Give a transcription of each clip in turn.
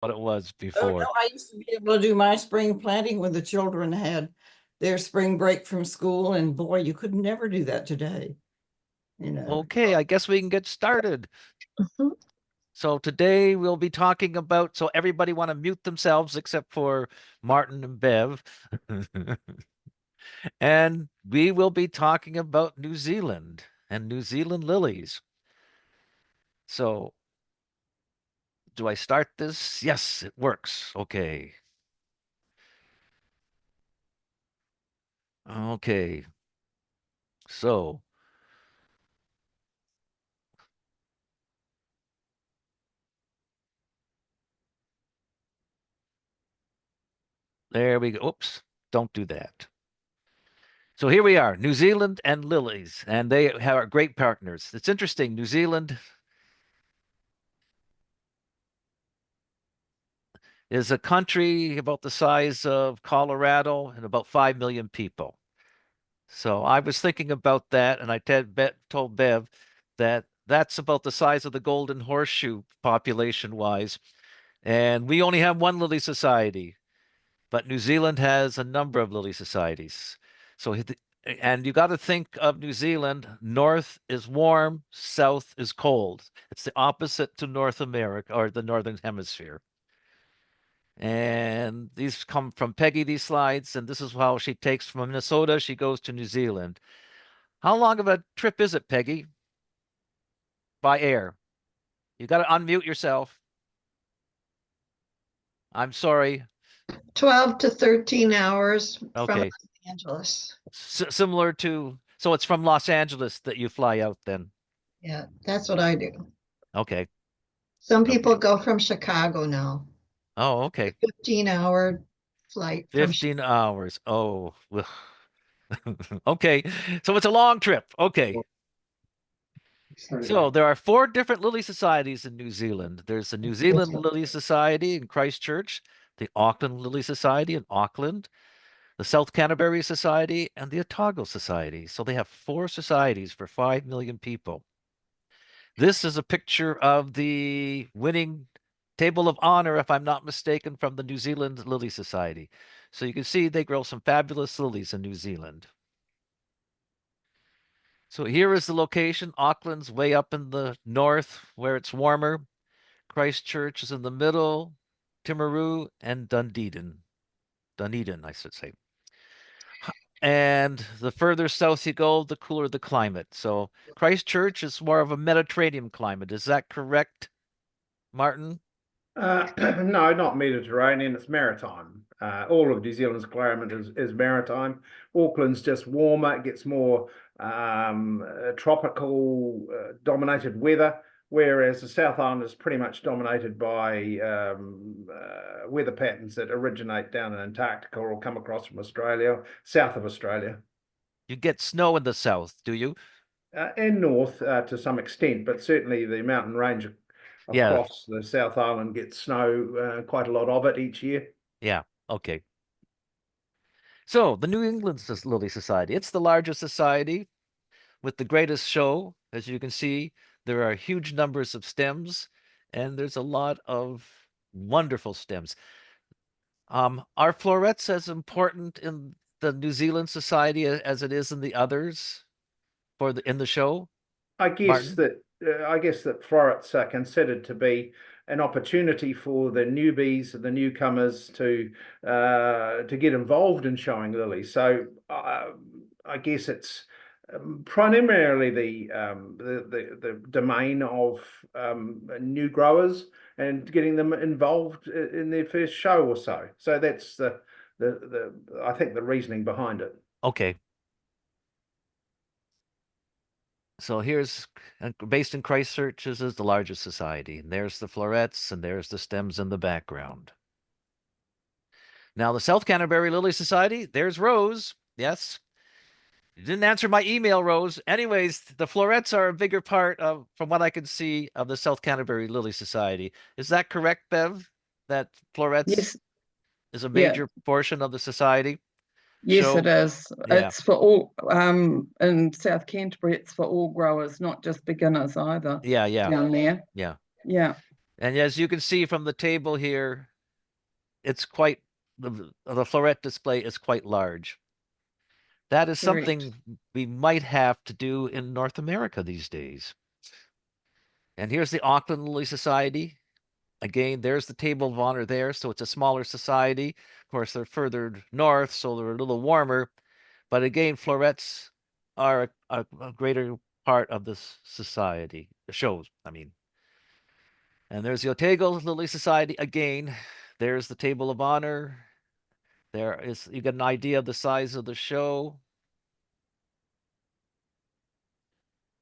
what it was Oh, no, before. I used to be able to do my spring planting when the children had their spring break from school, and boy, you could never do that today, you know. Okay, I guess we can get started. Mhm. So today we'll be talking about, so everybody want to mute themselves except for Martin and Bev. And we will be talking about New Zealand and New Zealand lilies. So do I start this? Yes, it works. Okay. Okay. So there we go. Oops, don't do that. So here we are, New Zealand and lilies, and they are great partners. It's interesting. New Zealand is a country about the size of Colorado and about 5 million people. So I was thinking about that, and I told Bev that that's about the size of the Golden Horseshoe population-wise. And we only have one Lily Society, but New Zealand has a number of Lily Societies. So, and you got to think of New Zealand, north is warm, south is cold. It's the opposite to North America or the Northern Hemisphere. And these come from Peggy, these slides, and this is how she takes from Minnesota, she goes to New Zealand. How long of a trip is it, Peggy? By air. You got to unmute yourself. I'm sorry. 12 to 13 hours from Okay. Los Angeles. Similar to, so it's from Los Angeles that you fly out then. Yeah, that's what I do. Okay. Some people Okay. go from Chicago now. Oh, okay. 15-hour flight from 15 hours. Oh, ugh. Okay. So it's a long trip. Okay. So there are 4 different Lily Societies in New Zealand. There's the New Zealand Lily Society in Christchurch, the Auckland Lily Society in Auckland, the South Canterbury Society, and the Otago Society. So they have 4 societies for 5 million people. This is a picture of the winning table of honor, if I'm not mistaken, from the New Zealand Lily Society. So you can see they grow some fabulous lilies in New Zealand. So here is the location. Auckland's way up in the north where it's warmer. Christchurch is in the middle. Timaru and Dunedin, I should say. And the further south you go, the cooler the climate. So Christchurch is more of a Mediterranean climate. Is that correct, Martin? No, not Mediterranean, it's maritime. All of New Zealand's climate is maritime. Auckland's just warmer, it gets more tropical dominated weather, whereas the South Island is pretty much dominated by weather patterns that originate down in Antarctica or come across from Australia, south of Australia. You get snow in the south, do you? And north to some extent, but certainly the mountain range Yeah, across the South Island gets snow, quite a lot of it each year. yeah. Okay. So the New England Lily Society, it's the largest society with the greatest show. As you can see, there are huge numbers of stems, and there's a lot of wonderful stems. Are florets as important in the New Zealand Society as it is in the others for in the show, I guess Martin? that I guess that florets are considered to be an opportunity for the newbies, the newcomers to get involved in showing lilies. So I guess it's primarily the domain of new growers and getting them involved in their first show or so. So that's the I think the reasoning behind it. Okay. So here's based in Christchurch. This is the largest society. And there's the florets, and there's the stems in the background. Now, the South Canterbury Lily Society, there's Rose. Yes. You didn't answer my email, Rose. Anyways, the florets are a bigger part of, from what I can see, of the South Canterbury Lily Society. Is that correct, Bev? That florets Yes, is a yeah, major portion of the society yes, it show? is. Yeah, It's for all, in South Canterbury, it's for all growers, not just beginners either yeah, yeah, down there. yeah. Yeah. And as you can see from the table here, it's quite, the floret display is quite large. That is Correct. something we might have to do in North America these days. And here's the Auckland Lily Society. Again, there's the table of honor there. So it's a smaller society. Of course, they're further north, so they're a little warmer. But again, florets are a greater part of this society, the shows, I mean. And there's the Otago Lily Society again. There's the table of honor. There is, you get an idea of the size of the show.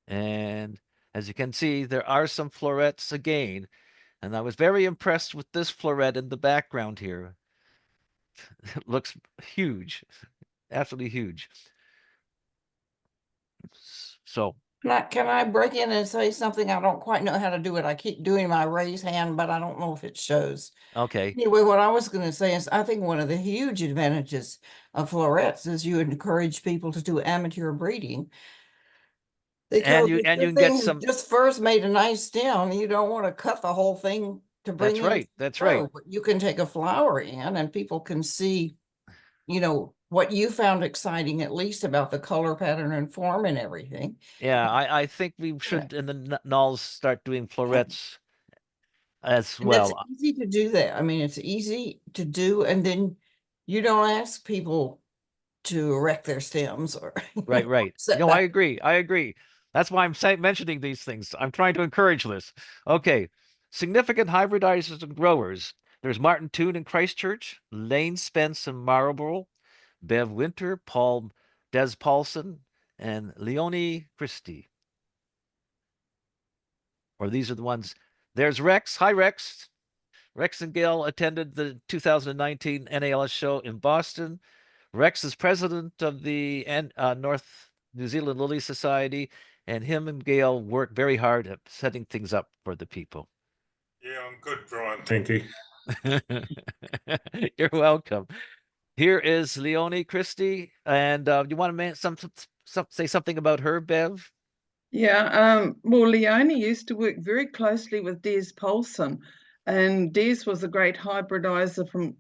And as you can see, there are some florets again. And I was very impressed with this floret in the background here. It looks huge, absolutely huge. So, Can I break in and say something? I don't quite know how to do it. I keep doing my raise hand, but I don't know if it shows. okay. Anyway, what I was going to say is I think one of the huge advantages of florets is you encourage people to do amateur breeding. Because you if and the you can get thing is some, just first made a nice stem, you don't want to cut the whole thing to bring that's in right, that's right. flower. But you can take a flower in and people can see, you know, what you found exciting, at least about the color pattern and form and everything. Yeah, I think we should in the nulls start doing florets as And it's well. easy to do that. I mean, it's easy to do, and then you don't ask people to erect their stems or Right, right. set No, I back. agree. I agree. That's why I'm mentioning these things. I'm trying to encourage this. Okay. Significant hybridizers and growers. There's Martin Toon in Christchurch, Lane Spence in Marlborough, Bev Winter, Des Paulson, and Leonie Christie. Or these are the ones. There's Rex. Hi, Rex. Rex and Gail attended the 2019 NALS show in Boston. Rex is president of the North New Zealand Lily Society, and him and Gail work very hard at setting things up for the people. Yeah, I'm good, Brian. Thank you. You're welcome. Here is Leonie Christie, and you want to say something about her, Bev? Yeah, well, Leonie used to work very closely with Des Paulson, and Des was a great hybridizer from,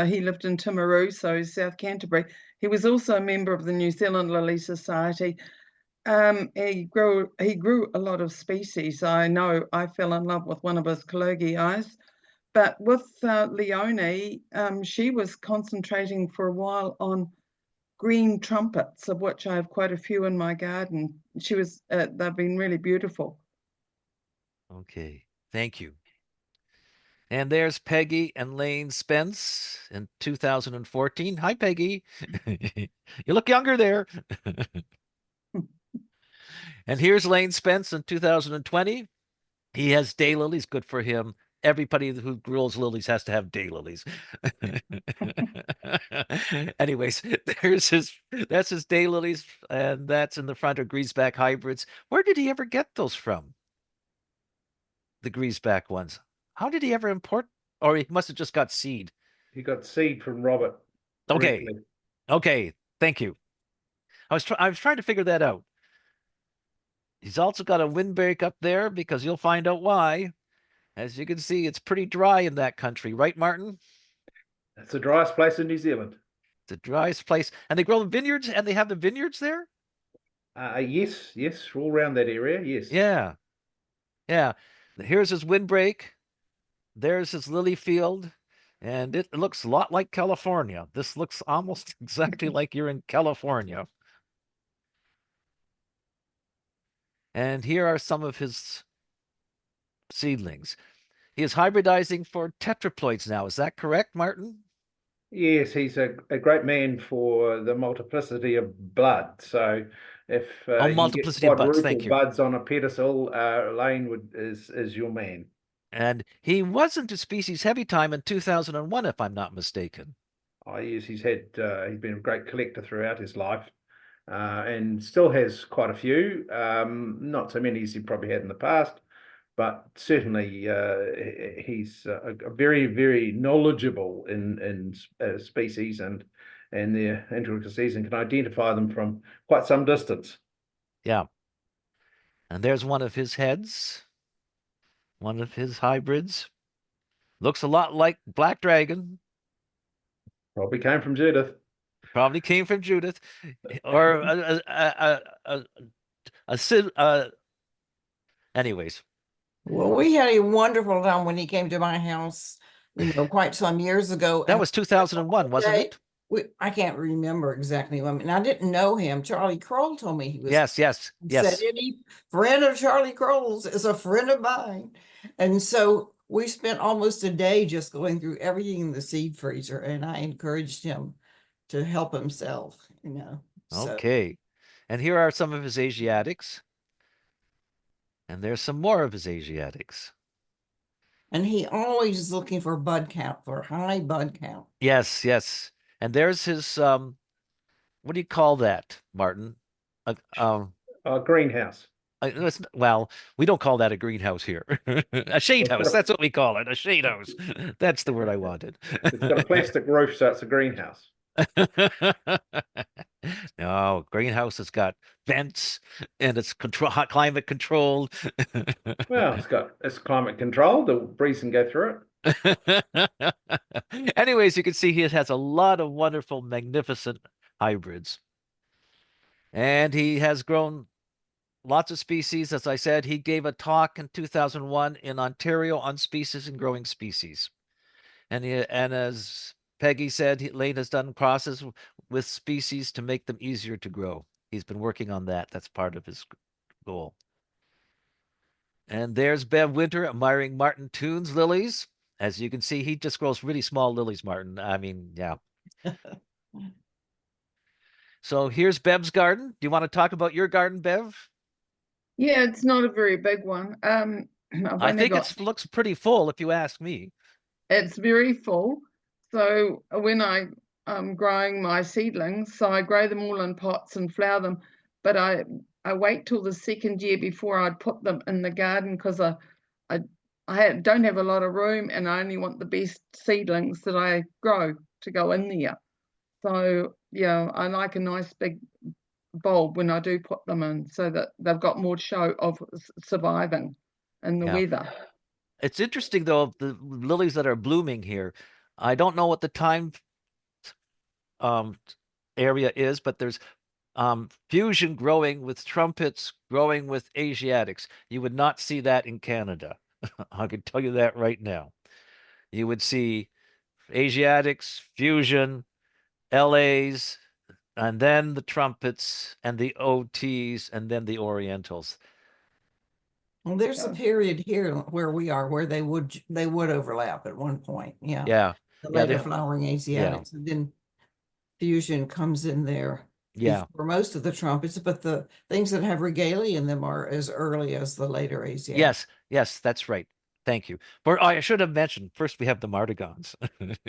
he lived in Timaru, so South Canterbury. He was also a member of the New Zealand Lily Society. He grew a lot of species. I know I fell in love with one of his collegiais, but with Leonie, she was concentrating for a while on green trumpets, of which I have quite a few in my garden. They've been really beautiful. Okay, thank you. And there's Peggy and Lane Spence in 2014. Hi, Peggy. You look younger there. And here's Lane Spence in 2020. He has daylilies, good for him. Everybody who grows lilies has to have daylilies. Anyways, that's his daylilies, and that's in the front of greaseback hybrids. Where did he ever get those from? The greaseback ones. How did he ever import? Or he must have just got seed. He got seed from Robert Okay. directly. Okay. Thank you. I was trying to figure that out. He's also got a windbreak up there because you'll find out why. As you can see, it's pretty dry in that country, right, Martin? It's the driest place in New Zealand. It's the driest place. And they grow the vineyards, and they have the vineyards there? Yes, yes, all around that area, yes. Yeah. Yeah. Here's his windbreak. There's his lily field. And it looks a lot like California. This looks almost exactly like you're in California. And here are some of his seedlings. He is hybridizing for tetraploids now. Is that correct, Martin? Yes, he's a great man for the multiplicity of blood. So if Oh, you can get multiplicity of buds. quadruple Thank you. buds on a pedestal, Lane is your man. And he was into species heavy time in 2001, if I'm not mistaken. Oh, yes, he's been a great collector throughout his life, and still has quite a few. Not so many as he probably had in the past, but certainly he's a very, very knowledgeable in species and their intricacies, and can identify them from quite some distance. Yeah. And there's one of his heads. One of his hybrids. Looks a lot like Black Dragon. Probably came from Judith. Probably came from Judith, or anyways. Well, we had a wonderful time when he came to my house, quite some years ago. That and was 2001, wasn't day- it? I can't remember exactly. I mean, I didn't know him. Charlie Kroll told me he was. Yes, yes, Said yes. any friend of Charlie Kroll's is a friend of mine. And so we spent almost a day just going through everything in the seed freezer, and I encouraged him to help himself, So Okay. And here are some of his Asiatics. And there's some more of his Asiatics. and he always is looking for bud count, for high bud count. Yes, yes. And there's his what do you call that, Martin? Greenhouse. Well, we don't call that a greenhouse here. A shade house. That's what we call it. A shade house. That's the word I wanted. It's got a plastic roof, so it's a greenhouse. No, greenhouse has got vents and it's hot climate controlled. Well, it's climate controlled. The breeze can go through it. Anyways, you can see he has a lot of wonderful, magnificent hybrids. And he has grown lots of species. As I said, he gave a talk in 2001 in Ontario on species and growing species. And as Peggy said, Lane has done crosses with species to make them easier to grow. He's been working on that. That's part of his goal. And there's Bev Winter admiring Martin Toon's lilies. As you can see, he just grows really small lilies, Martin. I mean, yeah. So here's Bev's garden. Do you want to talk about your garden, Bev? Yeah, it's not a very big one. I've I only think got it looks pretty full, if you ask me. it's very full. So when I'm growing my seedlings, so I grow them all in pots and flower them, but I wait till the second year before I'd put them in the garden because don't have a lot of room and I only want the best seedlings that I grow to go in there. So yeah, I like a nice big bulb when I do put them in so that they've got more show of surviving in the Yeah. weather. It's interesting, though, the lilies that are blooming here. I don't know what the time area is, but there's fusion growing with trumpets, growing with Asiatics. You would not see that in Canada. I can tell you that right now. You would see Asiatics, fusion, LAs, and then the trumpets and the OTs, and then the Orientals. Well, there's a Yeah. period here where we are where they would overlap at one point. Yeah. Yeah, The yeah, later they- flowering Asiatics, and then fusion comes in there yeah. for most of the trumpets, but the things that have regalia in them are as early as the later Asiatics. Yes, yes, that's right. Thank you. I should have mentioned first we have the Mardigons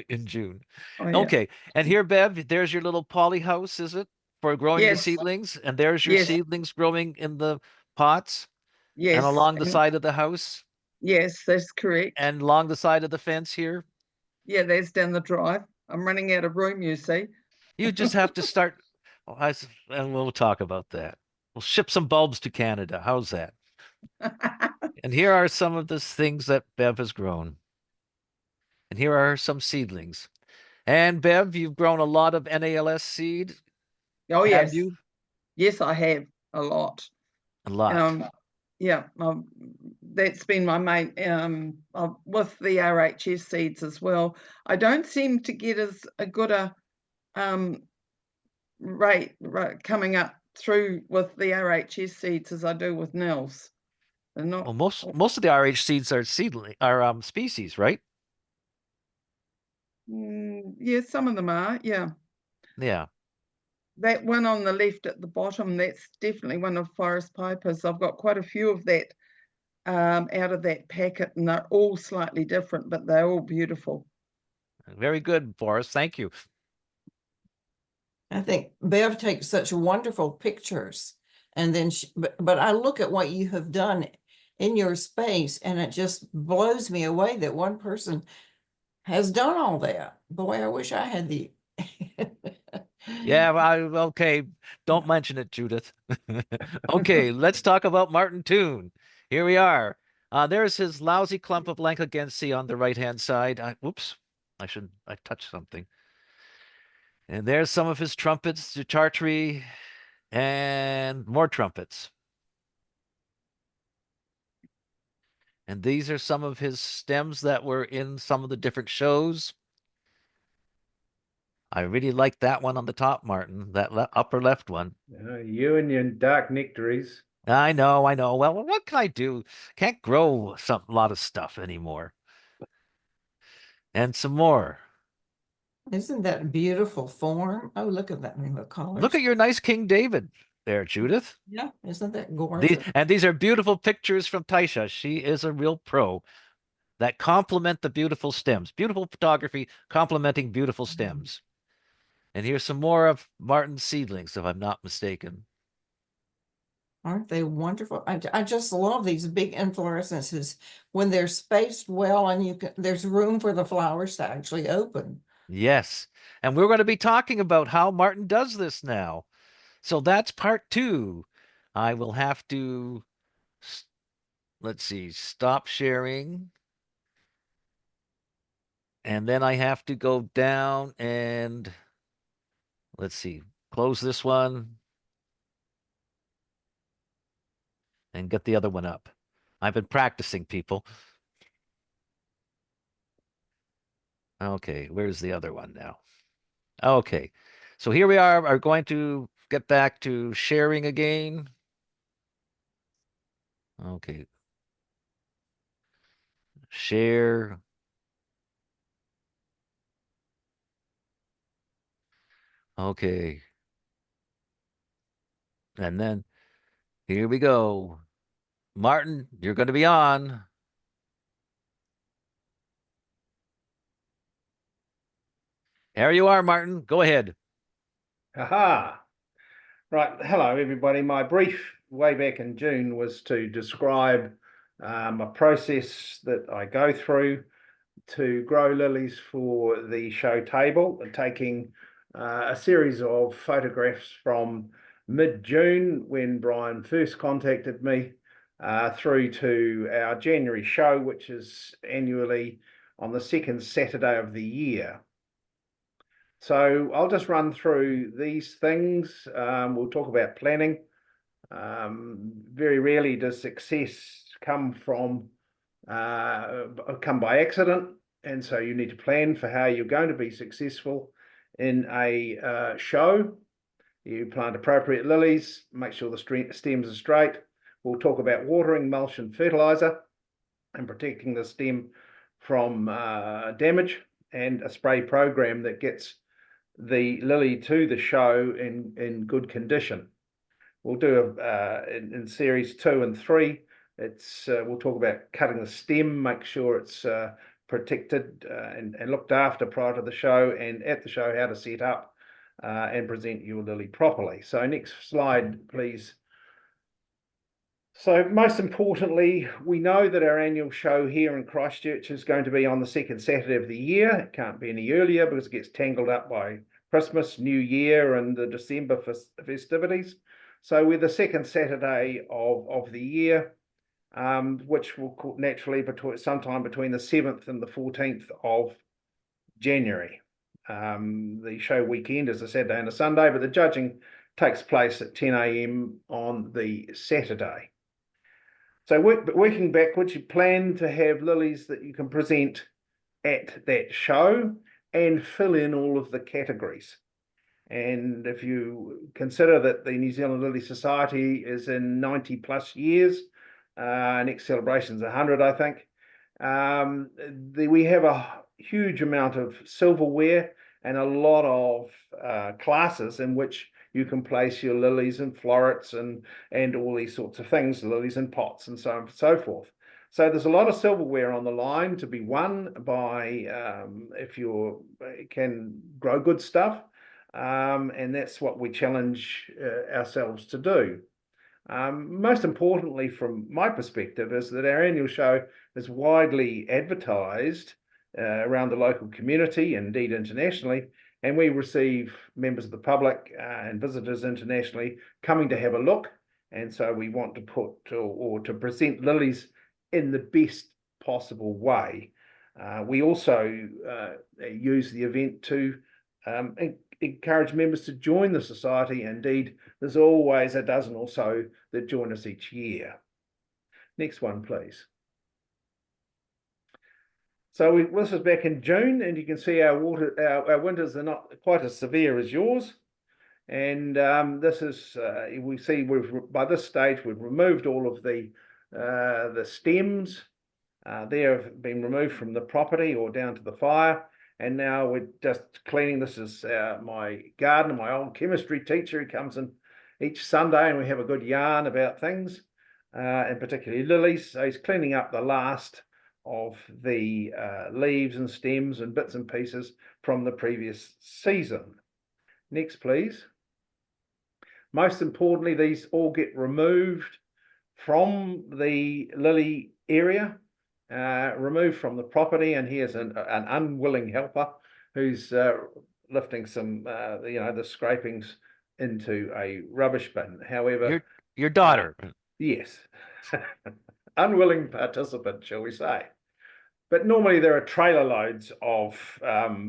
in June. Oh, yeah. Okay, and here, Bev, there's your little poly house, is it? For growing the Yes. seedlings, and there's your Yes. seedlings growing in the pots Yes. and along the and- side of the house Yes, that's correct. and along the side of the fence here. Yeah, that's down the drive. I'm running out of room, you see. You just have to start, and we'll talk about that. We'll ship some bulbs to Canada. How's that? And here are some of the things that Bev has grown. And here are some seedlings. And Bev, you've grown a lot of NALS seed. Oh, Have yes. you? Yes, I have a lot. A lot. Yeah, that's been my main with the RHS seeds as well. I don't seem to get as a good a rate coming up through with the RHS seeds as I do with Nils. They're not. Well, most of the RH seeds are species, right? Yeah, some of them are. Yeah, Yeah. that one on the left at the bottom, that's definitely one of Forest Pipers. I've got quite a few of that out of that packet, and they're all slightly different, but they're all beautiful. Very good, Forrest. Thank you. I think Bev takes such wonderful pictures, and then but I look at what you have done in your space, and it just blows me away that one person has done all that. Boy, I wish I had the. Yeah, okay. Don't mention it, Judith. Okay, let's talk about Martin Toon. Here we are. There's his lousy clump of Lankagensi on the right-hand side. Whoops, I touched something. And there's some of his trumpets, the Chartree, and more trumpets. And these are some of his stems that were in some of the different shows. I really like that one on the top, Martin, that upper left one. You and your dark nectaries. I know, I know. Well, what can I do? Can't grow a lot of stuff anymore. And some more. Isn't that beautiful form? Oh, look at that rainbow colors. Look at your nice King David there, Judith. Yeah, isn't that gorgeous? And these are beautiful pictures from Taisha. She is a real pro that complement the beautiful stems. Beautiful photography complementing beautiful stems. And here's some more of Martin's seedlings, if I'm not mistaken. Aren't they wonderful? I just love these big inflorescences when they're spaced well and there's room for the flowers to actually open. Yes. And we're going to be talking about how Martin does this now. So that's part 2. I will have to, let's see, stop sharing. And then I have to go down and, let's see, close this one and get the other one up. I've been practicing, people. Okay, where's the other one now? Okay, so here we are going to get back to sharing again. Okay. Share. Okay. And then here we go. Martin, you're going to be on. There you are, Martin. Go ahead. Aha. Right. Hello, everybody. My brief way back in June was to describe a process that I go through to grow lilies for the show table, taking a series of photographs from mid-June when Brian first contacted me through to our January show, which is annually on the second Saturday of the year. So I'll just run through these things. We'll talk about planning. Very rarely does success come by accident, and so you need to plan for how you're going to be successful in a show. You plant appropriate lilies, make sure the stems are straight. We'll talk about watering, mulch, and fertilizer, and protecting the stem from damage, and a spray program that gets the lily to the show in good condition. We'll do in series 2 and 3. We'll talk about cutting the stem, make sure it's protected and looked after prior to the show, and at the show how to set up and present your lily properly. So next slide, please. So most importantly, we know that our annual show here in Christchurch is going to be on the second Saturday of the year. It can't be any earlier because it gets tangled up by Christmas, New Year, and the December festivities. So we're the second Saturday of the year, which will naturally sometime between the 7th and the 14th of January. The show weekend is a Saturday and a Sunday, but the judging takes place at 10 a.m. on the Saturday. So working backwards, you plan to have lilies that you can present at that show and fill in all of the categories. And if you consider that the New Zealand Lily Society is in 90 plus years, next celebration's 100, I think, we have a huge amount of silverware and a lot of classes in which you can place your lilies and florets and all these sorts of things, lilies in pots and so on and so forth. So there's a lot of silverware on the line to be won by if you can grow good stuff, and that's what we challenge ourselves to do. Most importantly, from my perspective, is that our annual show is widely advertised around the local community, indeed internationally, and we receive members of the public and visitors internationally coming to have a look. And so we want to put or to present lilies in the best possible way. We also use the event to encourage members to join the society. Indeed, there's always a dozen or so that join us each year. Next one, please. So this is back in June, and you can see our winters are not quite as severe as yours. And this is we see by this stage we've removed all of the stems. They have been removed from the property or down to the fire, and now we're just cleaning. This is my gardener, my old chemistry teacher. He comes in each Sunday, and we have a good yarn about things, and particularly lilies. So he's cleaning up the last of the leaves and stems and bits and pieces from the previous season. Next, please. Most importantly, these all get removed from the lily area, removed from the property, and here's an unwilling helper who's lifting some, the scrapings into a rubbish bin. However, your daughter. Yes, unwilling participant, shall we say. But normally there are trailer loads of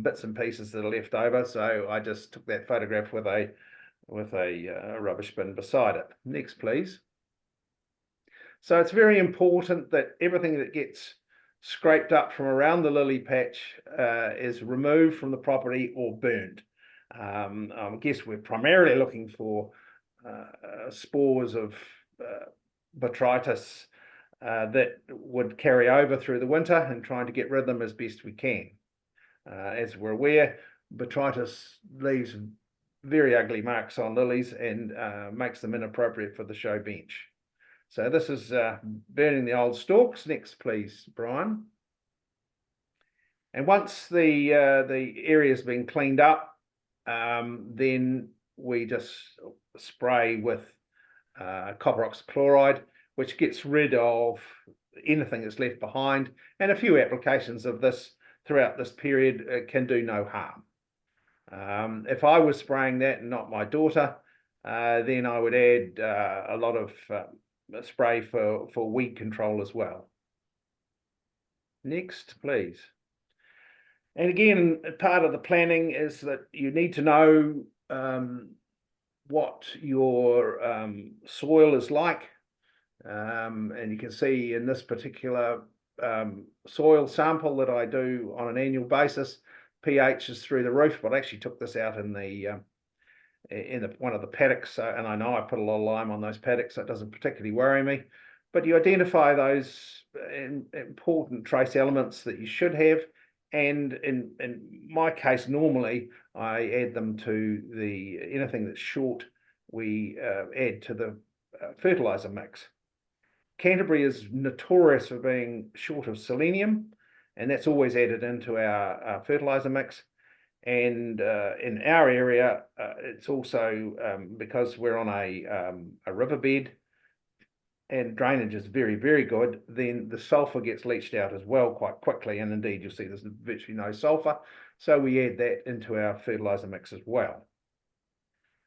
bits and pieces that are left over, so I just took that photograph with a rubbish bin beside it. Next, please. So it's very important that everything that gets scraped up from around the lily patch is removed from the property or burnt. I guess we're primarily looking for spores of botrytis that would carry over through the winter, and trying to get rid of them as best we can. As we're aware, botrytis leaves very ugly marks on lilies and makes them inappropriate for the show bench. So this is burning the old stalks. Next, please, Brian. And once the area's been cleaned up, then we just spray with copper oxychloride, which gets rid of anything that's left behind, and a few applications of this throughout this period can do no harm. If I was spraying that and not my daughter, then I would add a lot of spray for weed control as well. Next, please. And again, part of the planning is that you need to know what your soil is like. And you can see in this particular soil sample that I do on an annual basis, pH is through the roof. But I actually took this out in one of the paddocks, and I know I put a lot of lime on those paddocks, so it doesn't particularly worry me. But you identify those important trace elements that you should have, and in my case, normally I add them to anything that's short. We add to the fertilizer mix. Canterbury is notorious for being short of selenium, and that's always added into our fertilizer mix. And in our area, it's also because we're on a riverbed and drainage is very, very good, then the sulfur gets leached out as well quite quickly. And indeed, you'll see there's virtually no sulfur. So we add that into our fertilizer mix as well.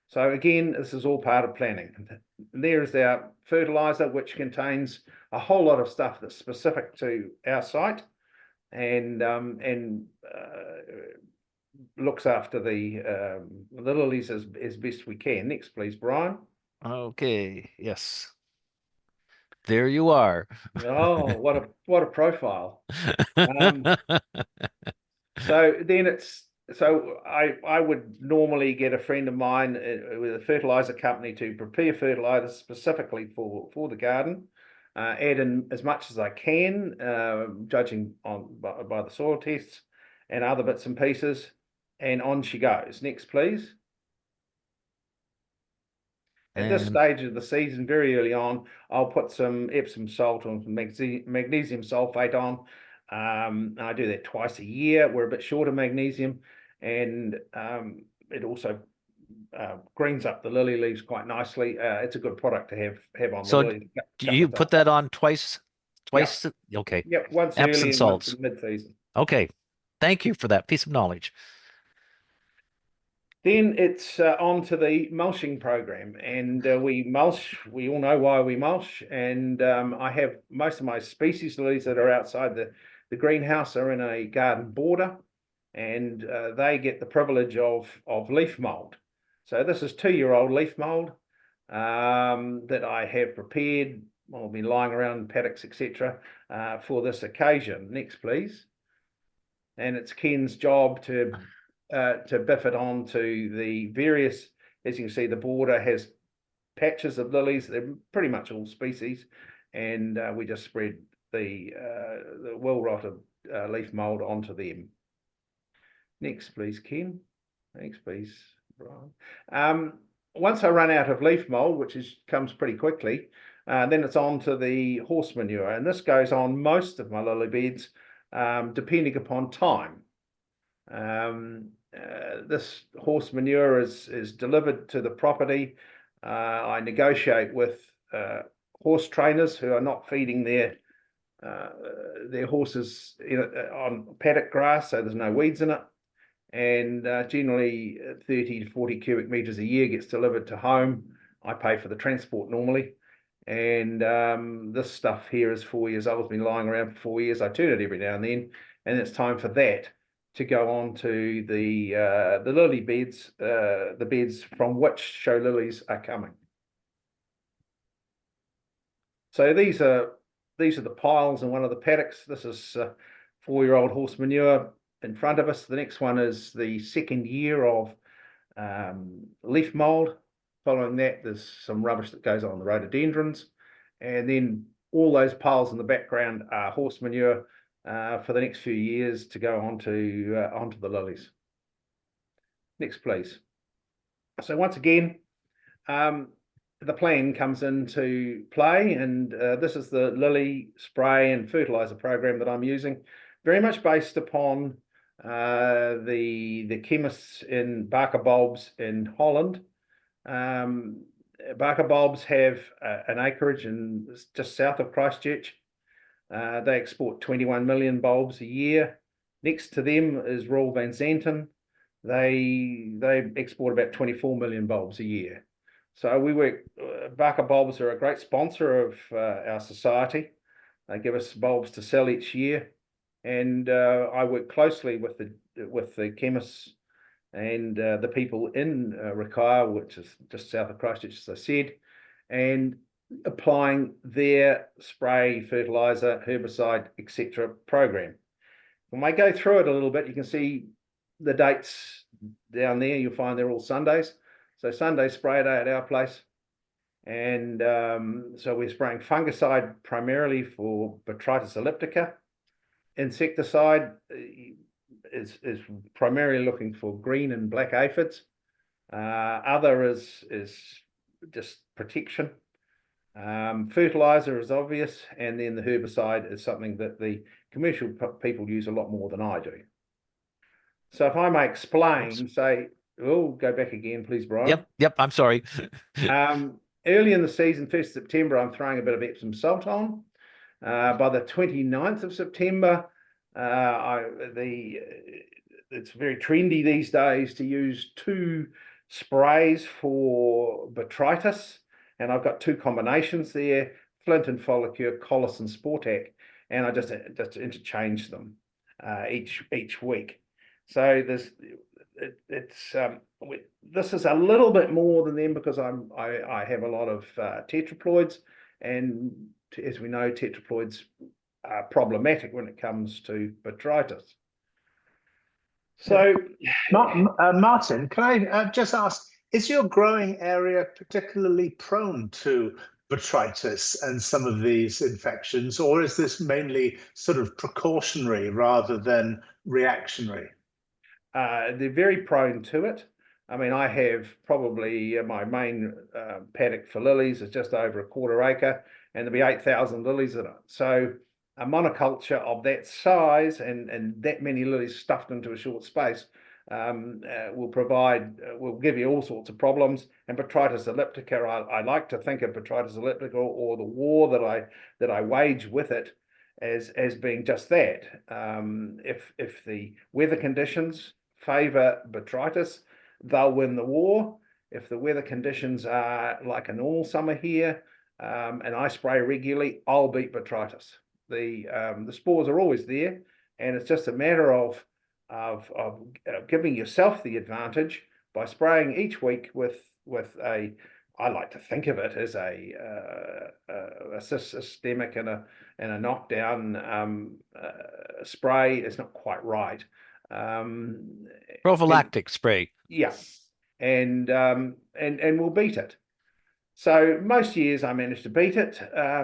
So again, this is all part of planning. There's our fertilizer, which contains a whole lot of stuff that's specific to our site, and looks after the lilies as best we can. Next, please, Brian. Okay, yes. There you are. Oh, what a profile. So then I would normally get a friend of mine with a fertilizer company to prepare fertilizer specifically for the garden, add in as much as I can, judging by the soil tests and other bits and pieces, and on she goes. Next, please. At this stage of the season, very early on, I'll put some Epsom salt or some magnesium sulfate on. I do that twice a year. We're a bit short of magnesium, and it also greens up the lily leaves quite nicely. It's a good product to have on the lily. Do you put that on twice? Yep. Okay. Yep, once Epsom early and salts. once in mid-season. Okay. Thank you for that piece of knowledge. Then it's on to the mulching program, and we mulch. We all know why we mulch, and I have most of my species lilies that are outside the greenhouse are in a garden border, and they get the privilege of leaf mold. So this is 2-year-old leaf mold that I have prepared. I'll be lying around paddocks, etc., for this occasion. Next, please. And it's Ken's job to biff it onto the various, as you can see, the border has patches of lilies. They're pretty much all species, and we just spread the well-rotted leaf mold onto them. Next, please, Ken. Next, please, Brian. Once I run out of leaf mold, which comes pretty quickly, then it's on to the horse manure, and this goes on most of my lily beds, depending upon time. This horse manure is delivered to the property. I negotiate with horse trainers who are not feeding their horses on paddock grass, so there's no weeds in it. And generally 30 to 40 cubic meters a year gets delivered to home. I pay for the transport normally. And this stuff here is 4 years old. It's been lying around for 4 years. I turn it every now and then, and it's time for that to go on to the lily beds, the beds from which show lilies are coming. So these are the piles in one of the paddocks. This is 4-year-old horse manure in front of us. The next one is the second year of leaf mold. Following that, there's some rubbish that goes on the rhododendrons, and then all those piles in the background are horse manure for the next few years to go onto the lilies. Next, please. So once again, the plan comes into play, and this is the lily spray and fertilizer program that I'm using, very much based upon the chemists in Barker Bulbs in Holland. Barker Bulbs have an acreage just south of Christchurch. They export 21 million bulbs a year. Next to them is Royal Van Zanten. They export about 24 million bulbs a year. So we work. Barker Bulbs are a great sponsor of our society. They give us bulbs to sell each year, and I work closely with the chemists and the people in Rakaia, which is just south of Christchurch, as I said, and applying their spray, fertilizer, herbicide, etc. program. When I go through it a little bit, you can see the dates down there. You'll find they're all Sundays. So Sunday spray day at our place. And so we're spraying fungicide primarily for Botrytis elliptica. Insecticide is primarily looking for green and black aphids. Other is just protection. Fertilizer is obvious, and then the herbicide is something that the commercial people use a lot more than I do. So if I may explain, say, go back again, please, Brian. Yep, I'm sorry. Early in the season, 1st September, I'm throwing a bit of Epsom salt on. By the 29th of September, it's very trendy these days to use 2 sprays for botrytis, and I've got 2 combinations there: Flint and Folicure, Collis and Sportac, and I just interchange them each week. So this is a little bit more than them because I have a lot of tetraploids, and as we know, tetraploids are problematic when it comes to botrytis. So, Martin, can I just ask, is your growing area particularly prone to botrytis and some of these infections, or is this mainly sort of precautionary rather than reactionary? They're very prone to it. I mean, I have probably my main paddock for lilies is just over 1/4 acre, and there'll be 8,000 lilies in it. So a monoculture of that size and that many lilies stuffed into a short space will give you all sorts of problems. And Botrytis elliptica, I like to think of Botrytis elliptica or the war that I wage with it as being just that. If the weather conditions favor botrytis, they'll win the war. If the weather conditions are like a normal summer here, and I spray regularly, I'll beat botrytis. The spores are always there, and it's just a matter of giving yourself the advantage by spraying each week with a, I like to think of it as a systemic and a knockdown spray. It's not quite right. Prophylactic spray. Yeah, and we'll beat it. So most years I managed to beat it.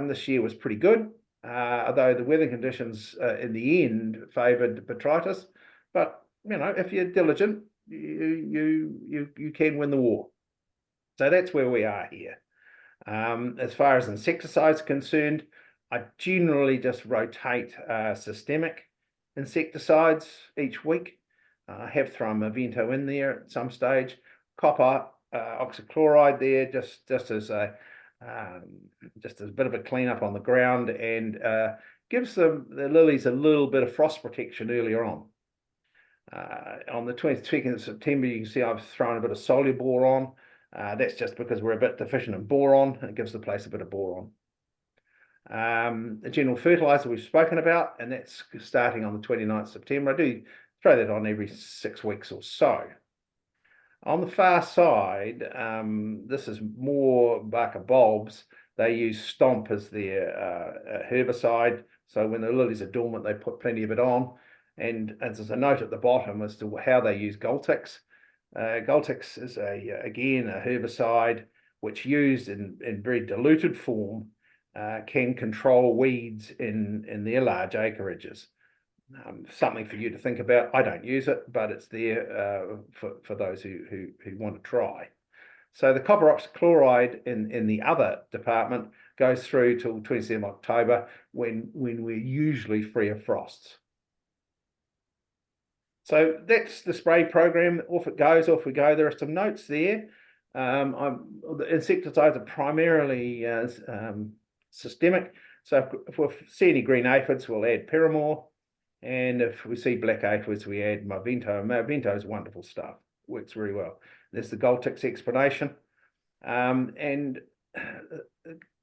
This year was pretty good, although the weather conditions in the end favoured botrytis. But you know, if you're diligent, you can win the war. So that's where we are here. As far as insecticides are concerned, I generally just rotate systemic insecticides each week. I have thrown Mavento in there at some stage. Copper oxychloride there, just as a bit of a cleanup on the ground, and gives the lilies a little bit of frost protection earlier on. On the 22nd of September, you can see I've thrown a bit of soluble on. That's just because we're a bit deficient in boron. It gives the place a bit of boron. The general fertilizer we've spoken about, and that's starting on the 29th of September. I do throw that on every 6 weeks or so. On the far side, this is more Barker bulbs. They use Stomp as their herbicide. So when the lilies are dormant, they put plenty of it on. And there's a note at the bottom as to how they use Goltex. Goltex is again a herbicide which, used in very diluted form, can control weeds in their large acreages. Something for you to think about. I don't use it, but it's there for those who want to try. So the copper oxychloride in the other department goes through till 27th October when we're usually free of frosts. So that's the spray program. Off it goes, off we go. There are some notes there. The insecticides are primarily systemic. So if we see any green aphids, we'll add Paramore. And if we see black aphids, we add Mavento. Mavento is wonderful stuff. Works very well. There's the Goltex explanation. And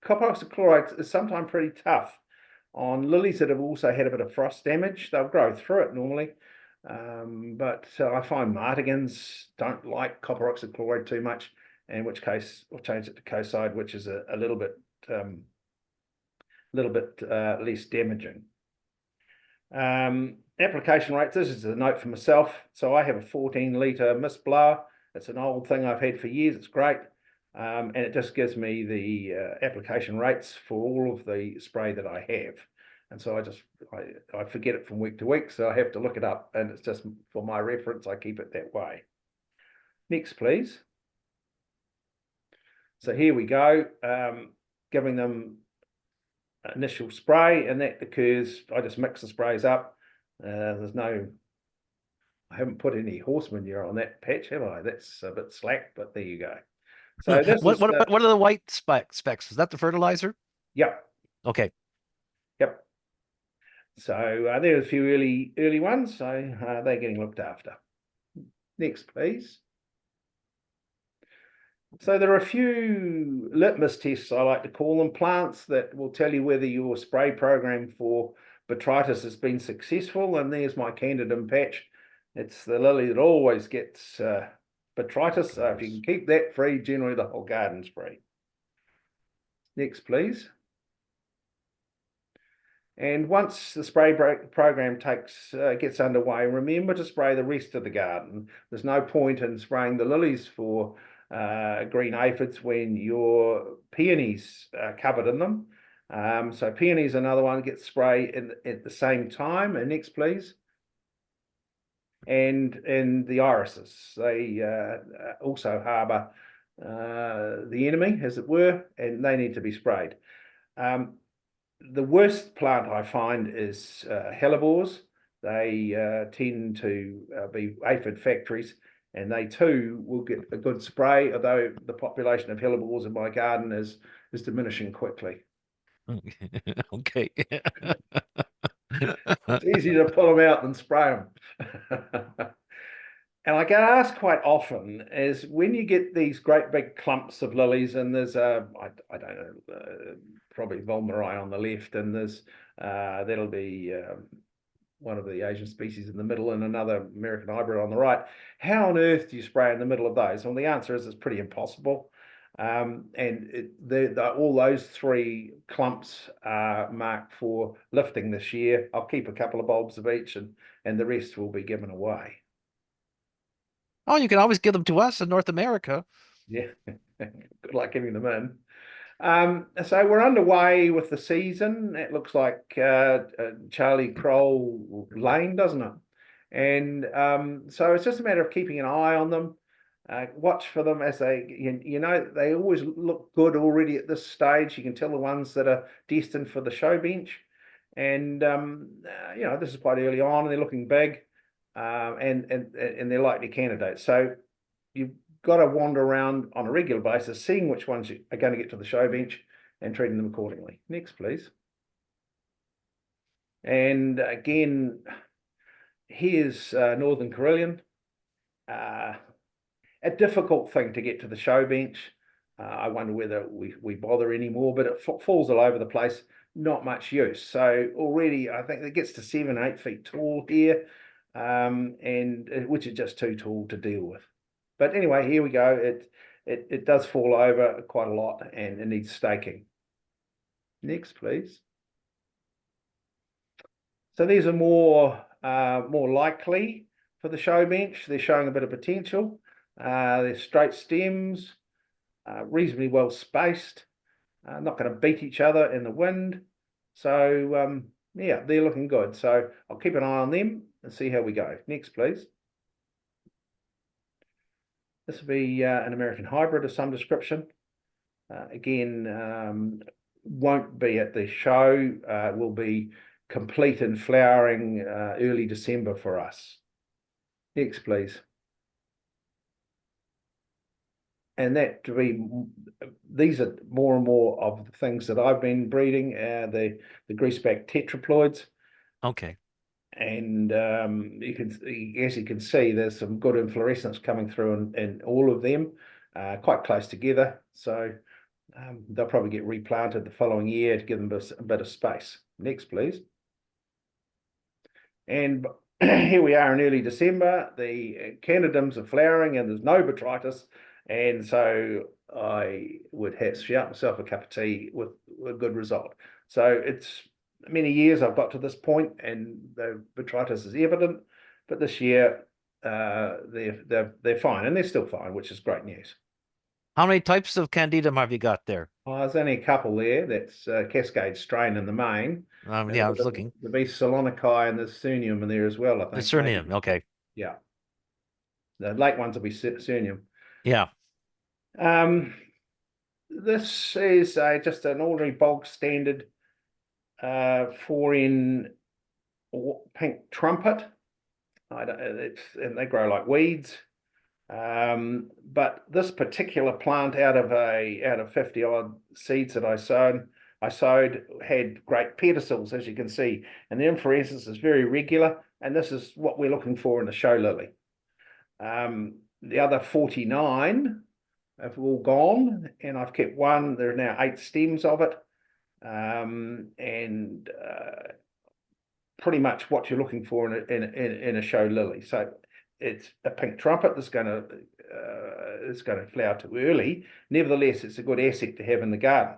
copper oxychloride is sometimes pretty tough on lilies that have also had a bit of frost damage. They'll grow through it normally. But I find martigans don't like copper oxychloride too much, in which case we'll change it to Coside, which is a little bit less damaging. Application rates. This is a note for myself. So I have a 14-litre mist blower. It's an old thing I've had for years. It's great. And it just gives me the application rates for all of the spray that I have. And so I forget it from week to week, so I have to look it up, and it's just for my reference, I keep it that way. Next, please. So here we go, giving them initial spray, and that occurs, I just mix the sprays up. I haven't put any horse manure on that patch, have I? That's a bit slack, but there you go. So this what are the white specks? Is that the fertilizer? Yep. Okay. Yep. So there are a few early ones, so they're getting looked after. Next, please. So there are a few litmus tests, I like to call them, plants that will tell you whether your spray program for botrytis has been successful. And there's my candidum patch. It's the lily that always gets botrytis. So if you can keep that free, generally the whole garden's free. Next, please. And once the spray program gets underway, remember to spray the rest of the garden. There's no point in spraying the lilies for green aphids when your peonies are covered in them. So peonies, another one, gets sprayed at the same time. And next, please. And the irises, they also harbour the enemy, as it were, and they need to be sprayed. The worst plant I find is hellebores. They tend to be aphid factories, and they too will get a good spray, although the population of hellebores in my garden is diminishing quickly. Okay. It's easier to pull them out than spray them. and I get asked quite often is when you get these great big clumps of lilies, and there's I don't know, probably Volmeri on the left, and there's that'll be one of the Asian species in the middle and another American hybrid on the right. How on earth do you spray in the middle of those? Well, the answer is it's pretty impossible. And all those 3 clumps are marked for lifting this year. I'll keep a couple of bulbs of each, and the rest will be given away. Oh, you can always give them to us in North America. Yeah, good luck getting them in. So we're underway with the season. It looks like Charlie Kroll Lane, doesn't it? And so it's just a matter of keeping an eye on them. Watch for them as you know, they always look good already at this stage. You can tell the ones that are destined for the show bench. And you know, this is quite early on, and they're looking big, and they're likely candidates. So you've got to wander around on a regular basis, seeing which ones are going to get to the show bench and treating them accordingly. Next, please. And again, here's Northern Carillion. A difficult thing to get to the show bench. I wonder whether we bother anymore, but it falls all over the place. Not much use. So already I think it gets to 7, 8 feet tall here, and which is just too tall to deal with. But anyway, here we go. It does fall over quite a lot, and it needs staking. Next, please. So these are more likely for the show bench. They're showing a bit of potential. They're straight stems, reasonably well spaced, not going to beat each other in the wind. So yeah, they're looking good. So I'll keep an eye on them and see how we go. Next, please. This will be an American hybrid of some description. Again, won't be at the show. Will be complete and flowering early December for us. Next, please. And that to be, these are more and more of the things that I've been breeding, the greaseback tetraploids. Okay. And you can, as you can see, there's some good inflorescence coming through in all of them, quite close together. So they'll probably get replanted the following year to give them a bit of space. Next, please. And here we are in early December. The canadyms are flowering, and there's no botrytis. And so I would shout myself a cup of tea with a good result. So it's many years I've got to this point, and the botrytis is evident, but this year they're fine, and they're still fine, which is great news. How many types of candidum have you got there? Oh, there's only a couple there. That's Cascade strain in the main. Yeah, I was looking. There'll be Salonicae and there's Cernium in there as well, I think. The Cernium, okay. Yeah. The late ones will be Cernium. Yeah. This is just an ordinary bog standard 4N pink trumpet. And they grow like weeds. But this particular plant out of 50 odd seeds that I sowed had great pedicels, as you can see, and the inflorescence is very regular, and this is what we're looking for in a show lily. The other 49 have all gone, and I've kept one. There are now 8 stems of it, and pretty much what you're looking for in a show lily. So it's a pink trumpet that's going to flower too early. Nevertheless, it's a good asset to have in the garden.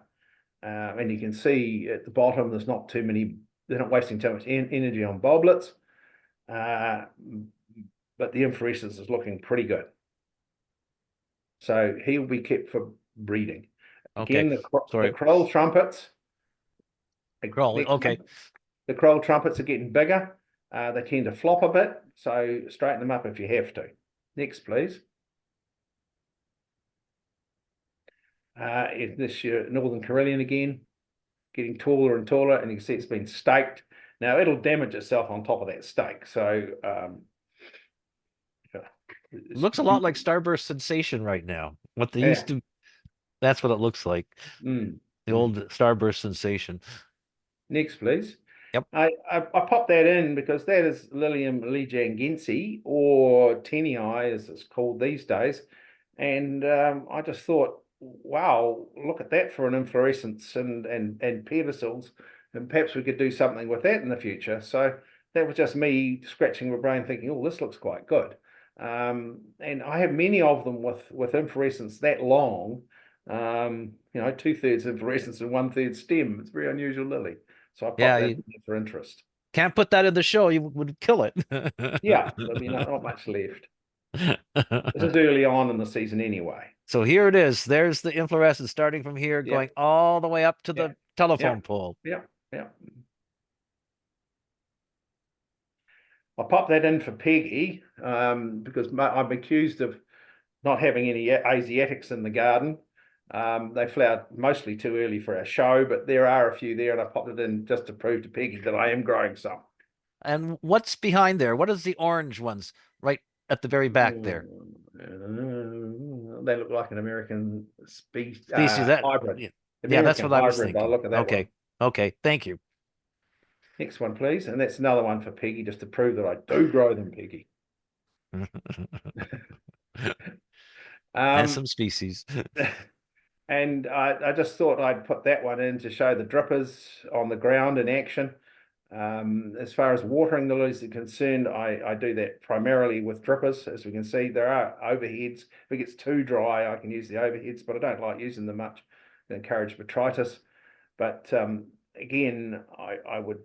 And you can see at the bottom, there's not too many. They're not wasting too much energy on boblets. But the inflorescence is looking pretty good. So he will be kept for breeding. Okay. Again, the Kroll trumpets. Kroll, okay. The Kroll trumpets are getting bigger. They tend to flop a bit, so straighten them up if you have to. Next, please. This year, Northern Carillion again, getting taller and taller, and you can see it's been staked. Now it'll damage itself on top of that stake. So it looks a lot like Starburst Sensation right now. What they used to, that's what it looks like. The old Starburst Sensation. Next, please. Yep. I popped that in because that is Lilium legiangensi, or tenii as it's called these days. And I just thought, wow, look at that for an inflorescence and pedicels, and perhaps we could do something with that in the future. So that was just me scratching my brain thinking, oh, this looks quite good. And I have many of them with inflorescence that long, you know, 2/3 inflorescence and 1/3 stem. It's a very unusual lily. So I popped Yeah, that you in there for interest. can't put that in the show. You would kill it. Yeah, there'll be not much left. This is early on in the season anyway. So here it is. There's the inflorescence starting from here, Yeah. going all the way up to Yeah. the telephone pole. Yeah, yeah. I popped that in for Peggy because I'm accused of not having any Asiatics in the garden. They flowered mostly too early for our show, but there are a few there, and I popped it in just to prove to Peggy that I am growing some. And what's behind there? What is the orange ones right at the very back there? They look like an American Species that hybrid. yeah, American that's what I was hybrid by the thinking. look of that Okay. one. Okay, thank you. Next one, please. And that's another one for Peggy, just to prove that I do grow them, Peggy. And some species. And I just thought I'd put that one in to show the drippers on the ground in action. As far as watering the lilies are concerned, I do that primarily with drippers. As we can see, there are overheads. If it gets too dry, I can use the overheads, but I don't like using them much to encourage botrytis. But again, I would,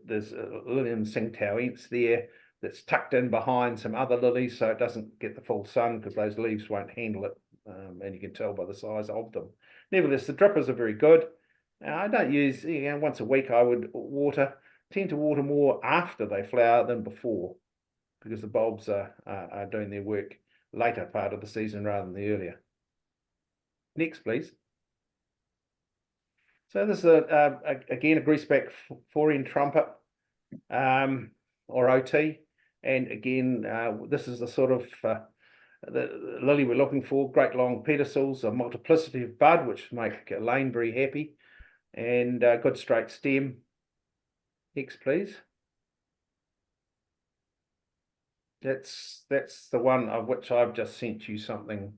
there's a Lilium singtauense there that's tucked in behind some other lilies, so it doesn't get the full sun because those leaves won't handle it. And you can tell by the size of them. Nevertheless, the drippers are very good. I don't use, you know, once a week I would tend to water more after they flower than before, because the bulbs are doing their work later part of the season rather than the earlier. Next, please. So this is again a greaseback four-end trumpet, or OT, and again this is the sort of the lily we're looking for. Great long pedicels, a multiplicity of bud, which make Lane very happy, and good straight stem. Next, please. That's the one of which I've just sent you something.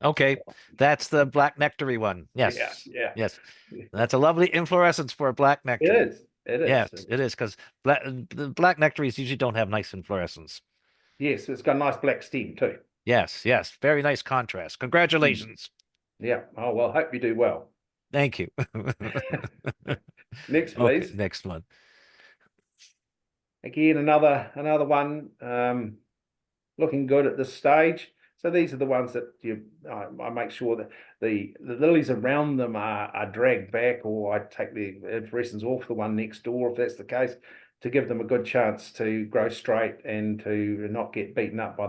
Okay, that's the black nectary one. Yes. Yeah. Yes. That's a lovely inflorescence for a black nectary. It is. It is. Yes, it is, because the black nectaries usually don't have nice inflorescence. Yes, it's got a nice black stem too. Yes, yes. Very nice contrast. Congratulations. Yeah. Oh, well, hope you do well. Thank you. Next, Okay, please. next one. Again, another one looking good at this stage. So these are the ones that I make sure that the lilies around them are dragged back, or I take the inflorescence off the one next door if that's the case, to give them a good chance to grow straight and to not get beaten up by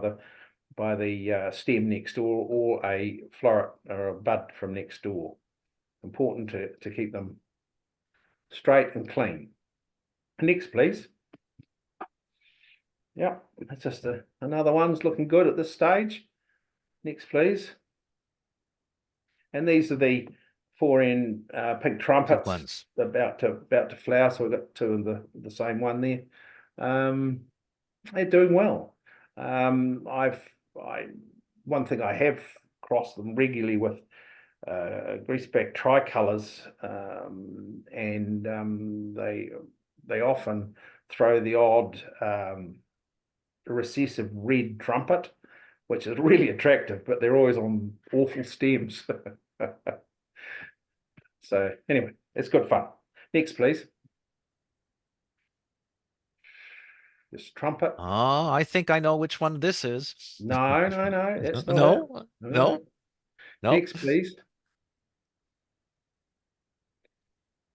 the stem next door or a floret or a bud from next door. Important to keep them straight and clean. Next, please. Yeah, that's just another one's looking good at this stage. Next, please. And these are the four-end pink trumpets ones. about to flower. So we've got two of the same one there. They're doing well. One thing I have crossed them regularly with greaseback tricolours, and they often throw the odd recessive red trumpet, which is really attractive, but they're always on awful stems. So anyway, it's good fun. Next, please. This trumpet. Oh, I think I know which one this is. No, that's not No, it. no. Next, please.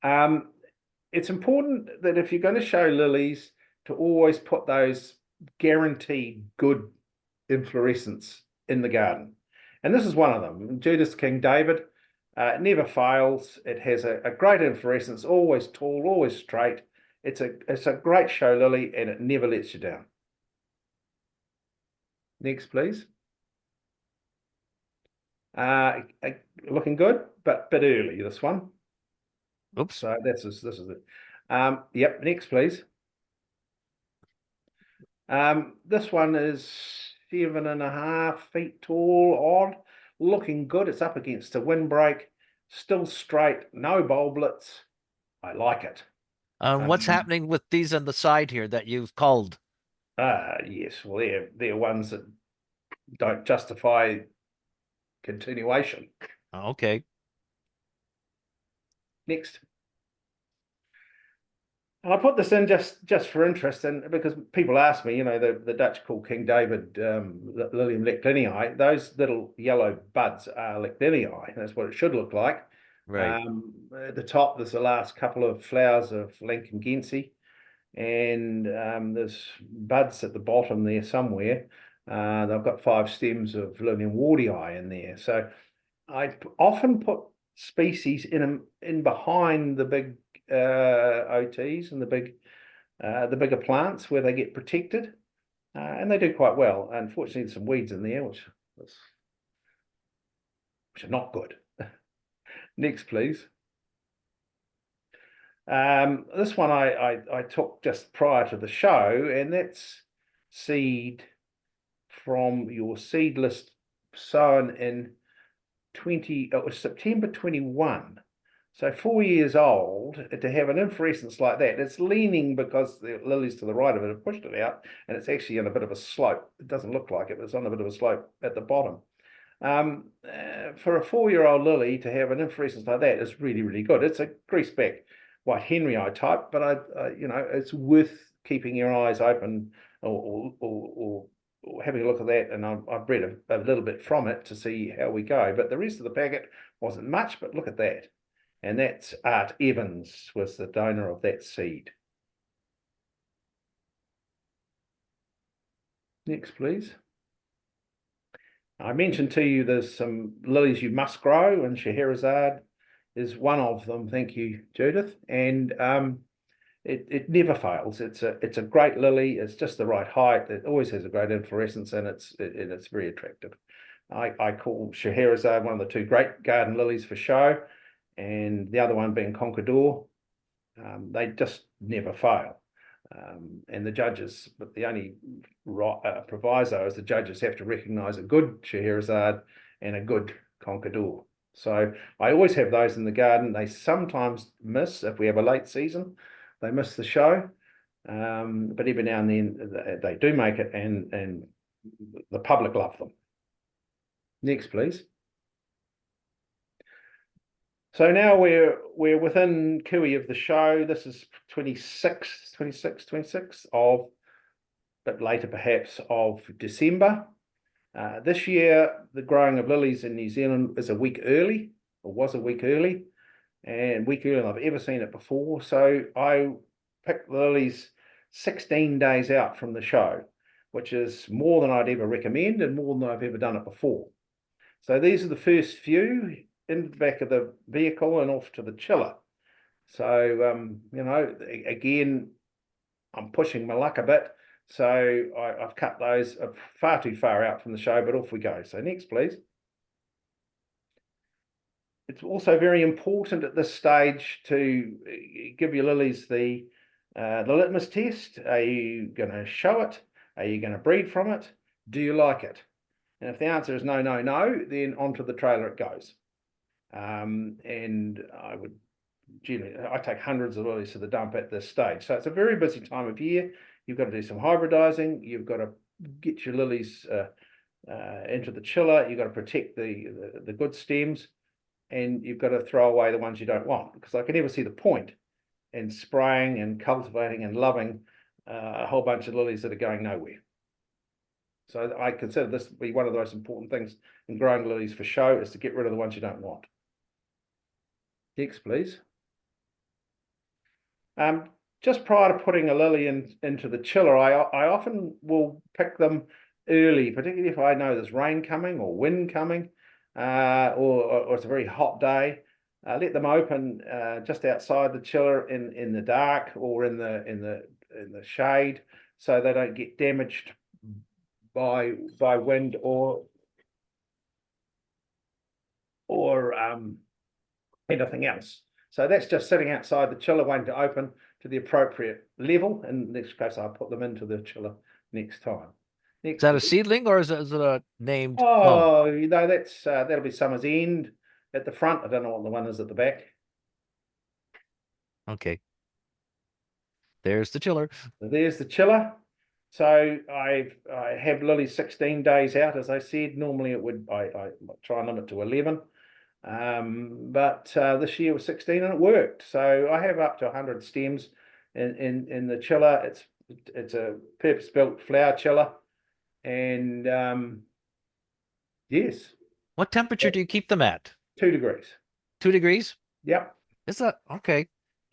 It's important that if you're going to show lilies, to always put those guaranteed good inflorescence in the garden. And this is one of them. Judas King David. It never fails. It has a great inflorescence, always tall, always straight. It's a great show lily, and it never lets you down. Next, please. Looking good, but early, this one. Oops. So this is it. Yep, next please. This one is 7.5 feet tall, odd, looking good. It's up against a windbreak, still straight, no bulblets. I like it. What's Um, happening with these on the side here that you've culled? Yes, well, they're ones that don't justify continuation. Okay. Next. And I put this in just for interest, and because people ask me, the Dutch call King David Lilium leclinii. Those little yellow buds are leclinii. That's what it should look like. Right. At the top, there's the last couple of flowers of Lincoln Gensi, and there's buds at the bottom there somewhere. They've got 5 stems of Lilium wardii in there. So I often put species in behind the big OTs and the bigger plants where they get protected, and they do quite well. Unfortunately, there's some weeds in there which are not good. Next, please. This one I took just prior to the show, and that's seed from your seed list sown in it was September 21. So 4 years old, to have an inflorescence like that. It's leaning because the lilies to the right of it have pushed it out, and it's actually on a bit of a slope. It doesn't look like it, but it's on a bit of a slope at the bottom. For a 4-year-old lily to have an inflorescence like that is really, really good. It's a greaseback white Henryii type, but it's worth keeping your eyes open or having a look at that, and I've read a little bit from it to see how we go. But the rest of the packet wasn't much, but look at that. And that's Art Evans was the donor of that seed. Next, please. I mentioned to you there's some lilies you must grow, and Scheherazade is one of them. Thank you, Judith. And it never fails. It's a great lily. It's just the right height. It always has a great inflorescence, and it's very attractive. I call Scheherazade one of the 2 great garden lilies for show, and the other one being Conquidor. They just never fail. And the judges, but the only proviso is the judges have to recognise a good Scheherazade and a good Conquidor. So I always have those in the garden. They sometimes miss if we have a late season. They miss the show, but every now and then they do make it, and the public love them. Next, please. So now we're within Kui of the show. This is 26 of, but later perhaps, of December. This year, the growing of lilies in New Zealand is a week early, or was a week early, and week earlier than I've ever seen it before. So I picked the lilies 16 days out from the show, which is more than I'd ever recommend and more than I've ever done it before. So these are the first few in the back of the vehicle and off to the chiller. So, again, I'm pushing my luck a bit. So I've cut those far too far out from the show, but off we go. So next, please. It's also very important at this stage to give your lilies the litmus test. Are you going to show it? Are you going to breed from it? Do you like it? And if the answer is no, no, no, then onto the trailer it goes. And I take hundreds of lilies to the dump at this stage. So it's a very busy time of year. You've got to do some hybridizing. You've got to get your lilies into the chiller. You've got to protect the good stems, and you've got to throw away the ones you don't want, because I can never see the point in spraying and cultivating and loving a whole bunch of lilies that are going nowhere. So I consider this to be one of the most important things in growing lilies for show, is to get rid of the ones you don't want. Next, please. Just prior to putting a lily into the chiller, I often will pick them early, particularly if I know there's rain coming or wind coming, or it's a very hot day. Let them open just outside the chiller in the dark or in the shade, so they don't get damaged by wind or anything else. So that's just sitting outside the chiller waiting to open to the appropriate level. In this case, I'll put them into the chiller next time. Is Next, that a please. seedling or is it a named clone? Oh, you know, that'll be Summer's End at the front. I don't know what the one is at the back. Okay. There's the chiller. So there's the chiller. So I have Lilies 16 days out, as I said. Normally it would I try and limit to 11. But this year was 16 and it worked. So I have up to 100 stems in the chiller. It's a purpose-built flower chiller. And yes, What temperature do you keep them at? 2 degrees. 2 degrees? Yep. Is that okay?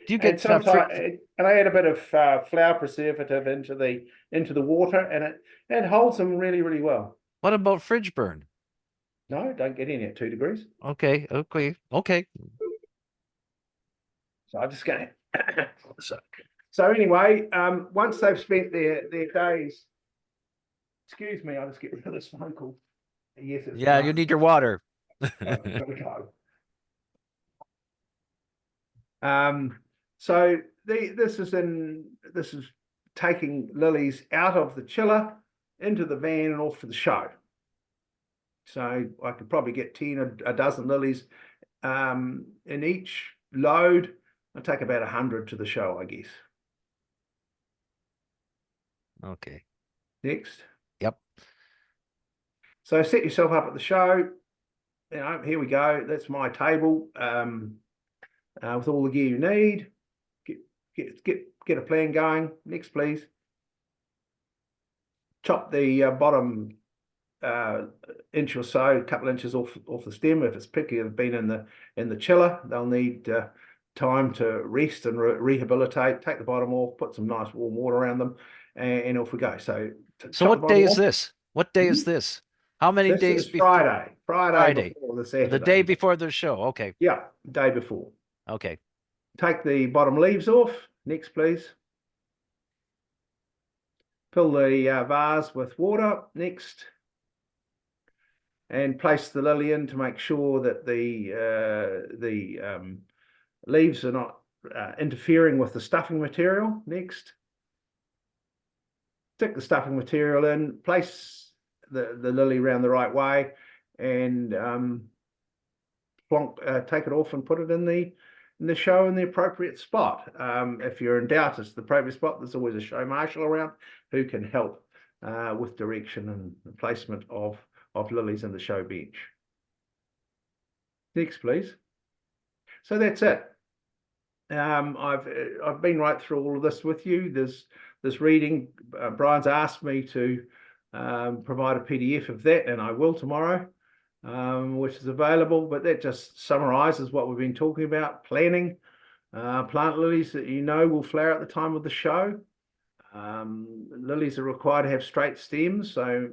Do you And get sometimes and I add a bit of flower preservative into the water, and it holds them really, really well. what about fridge burn? No, don't get in at 2 degrees. Okay, okay, okay. So I'm just going. So anyway, once they've spent their days, excuse me, I'll just get rid of this phone call. Yes, it's Yeah, you need your water. gotta go. So this is taking Lilies out of the chiller into the van and off to the show. So I could probably get 10 a dozen Lilies in each load. I'll take about 100 to the show, I guess. Okay. Next. Yep. So set yourself up at the show. You know, here we go. That's my table with all the gear you need. Get a plan going. Next, please. Chop the bottom inch or so, a couple inches off the stem. If it's picky, they've been in the chiller, they'll need time to rest and rehabilitate. Take the bottom off, put some nice warm water around them, and off we go. So what day is this? What day is this? How many This days is before? Friday before the Saturday. The day before the show. Okay. Yeah, day before. Okay. Take the bottom leaves off. Next, please. Fill the vase with water. Next. And place the lily in to make sure that the leaves are not interfering with the stuffing material. Next. Stick the stuffing material in. Place the lily around the right way, and take it off and put it in the show in the appropriate spot. If you're in doubt as to the appropriate spot, there's always a show marshal around who can help with direction and the placement of lilies in the show bench. Next, please. So that's it. I've been right through all of this with you. This reading, Brian's asked me to provide a PDF of that, and I will tomorrow, which is available. But that just summarizes what we've been talking about: planning, plant lilies that will flower at the time of the show. Lilies are required to have straight stems, so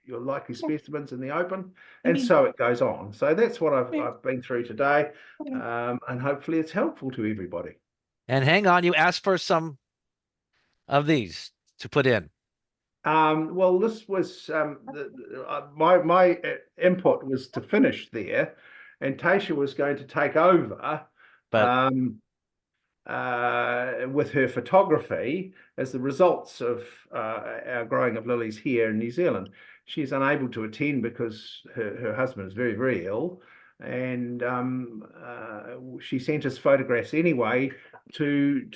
your likely specimens in the open, and so it goes on. So that's what I've been through today, and hopefully it's helpful to everybody. And hang on, you asked for some of these to put in. Well, this was my input was to finish there, and Tasha was going to take over, But with her photography as the results of our growing of lilies here in New Zealand. She's unable to attend because her husband is very, very ill, and she sent us photographs anyway to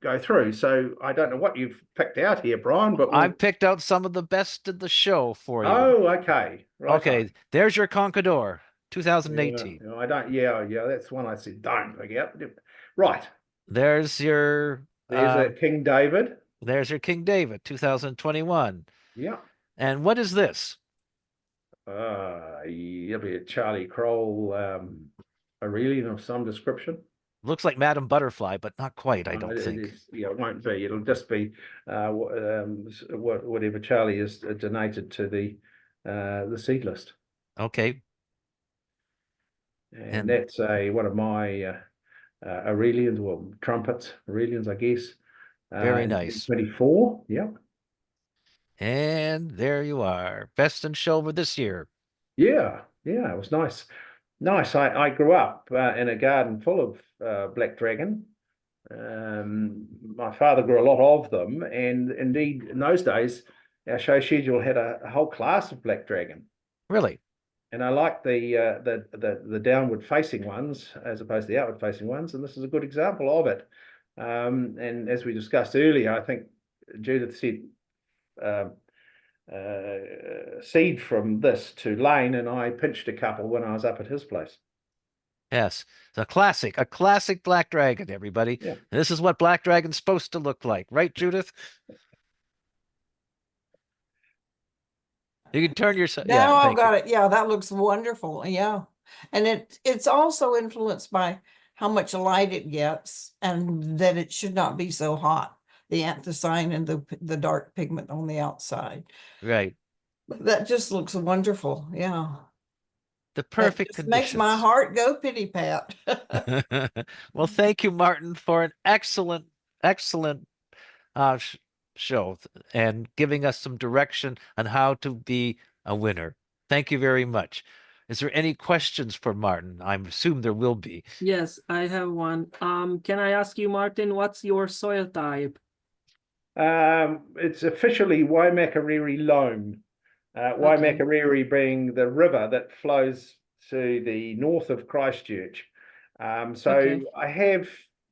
go through. So I don't know what you've picked out here, Brian, but I've picked out some of the best of the show for you. Oh, okay. Right. Okay, there's your Conquistador, 2018. Yeah, I don't. Yeah, that's one I said don't forget. Right. There's your There's a King David. There's your King David, 2021. Yeah. And what is this? It'll be a Charlie Kroll Aurelian of some description. Looks like Madame Butterfly, but not quite, I don't think. It won't be. It'll just be whatever Charlie has donated to the seed list. Okay. And that's one of my Aurelians, well, trumpets, Aurelians, I guess. Very nice. 24, yeah. And there you are. Best in show for this year. Yeah, it was nice. Nice. I grew up in a garden full of black dragon. My father grew a lot of them, and indeed, in those days, our show schedule had a whole class of black dragon. Really? And I like the downward facing ones as opposed to the outward facing ones, and this is a good example of it. And as we discussed earlier, I think Judith said seed from this to Lane, and I pinched a couple when I was up at his place. Yes. It's a classic black dragon, everybody. Yeah. This is what black dragon's supposed to look like, right, Judith? You can turn yourself. Now Yeah, I've thank you. got it. Yeah, that looks wonderful. Yeah. And it's also influenced by how much light it gets and that it should not be so hot. The anthracene and the dark pigment on the outside. Right. That just looks wonderful. Yeah. The That perfect just makes my conditions. heart go pity pat. Well, thank you, Martin, for an excellent, excellent show and giving us some direction on how to be a winner. Thank you very much. Is there any questions for Martin? I assume there will be. Yes, I have one. Can I ask you, Martin, what's your soil type? It's officially Waimakariri loam. Waimakariri being the river that flows to the north of Christchurch. So Okay. I have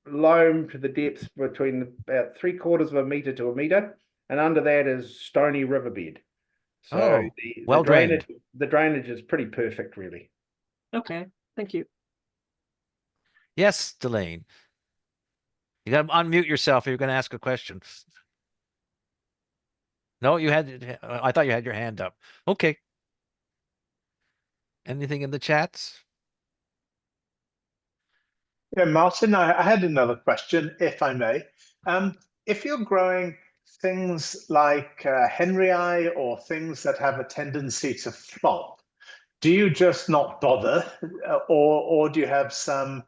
loam to the depths between about 3/4 of a meter to a meter, and under that is stony riverbed. So Oh, the well drained. drainage is pretty perfect, really. Okay, thank you. Yes, Delane. You got to unmute yourself if you're going to ask a question. No, you had, I thought you had your hand up. Okay. Anything in the chats? Yeah, Martin, I had another question, if I may. If you're growing things like Henryi or things that have a tendency to flop, do you just not bother, or do you have some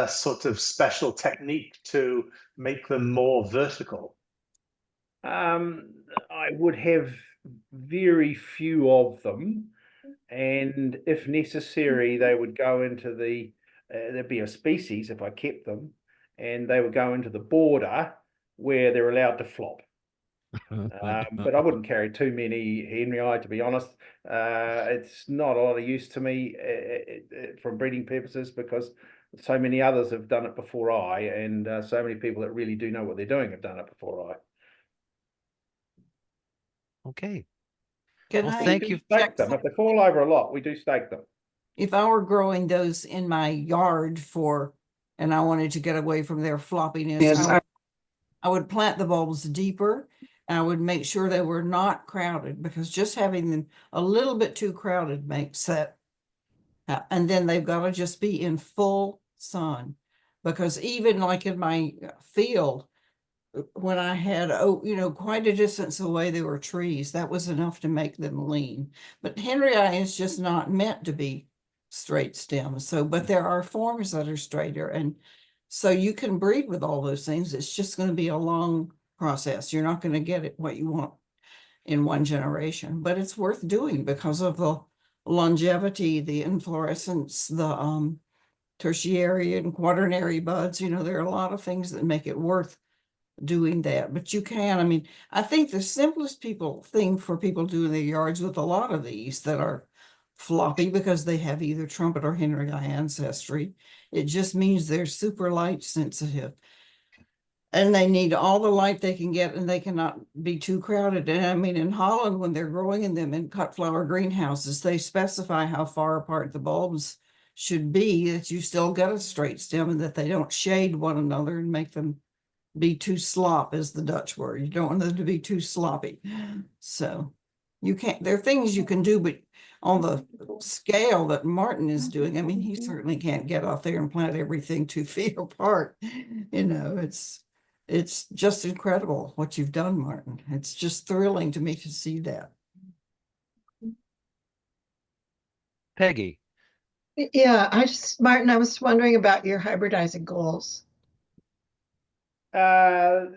sort of special technique to make them more vertical? I would have very few of them, and if necessary, they would go into there'd be a species if I kept them, and they would go into the border where they're allowed to flop. But I wouldn't carry too many Henryi, to be honest. It's not a lot of use to me from breeding purposes, because so many others have done it before I, and so many people that really do know what they're doing have done it before I. Okay. Can Well, I thank you. Stake check them. If they fall over a lot, we do stake them. if I were growing those in my yard and I wanted to get away from their floppiness, Yes, I would plant the bulbs deeper. And I would make sure they were not crowded, because just having them a little bit too crowded makes that. And then they've got to just be in full sun, because even like in my field, when I had, quite a distance away, there were trees. That was enough to make them lean. But Henryi is just not meant to be straight stems. So, but there are forms that are straighter, and so you can breed with all those things. It's just going to be a long process. You're not going to get it what you want in one generation, but it's worth doing because of the longevity, the inflorescence, the tertiary and quaternary buds. There are a lot of things that make it worth doing that. But you can, I think the simplest thing for people doing their yards with a lot of these that are floppy, because they have either trumpet or Henryi ancestry, it just means they're super light sensitive. And they need all the light they can get, and they cannot be too crowded. And in Holland, when they're growing in them in cut flower greenhouses, they specify how far apart the bulbs should be, that you still get a straight stem, and that they don't shade one another and make them be too slop, is the Dutch word. You don't want them to be too sloppy. So you can't, there are things you can do, but on the scale that Martin is doing, he certainly can't get out there and plant everything 2 feet apart. It's just incredible what you've done, Martin. It's just thrilling to me to see that. Peggy. Yeah, Martin, I was wondering about your hybridizing goals. Well,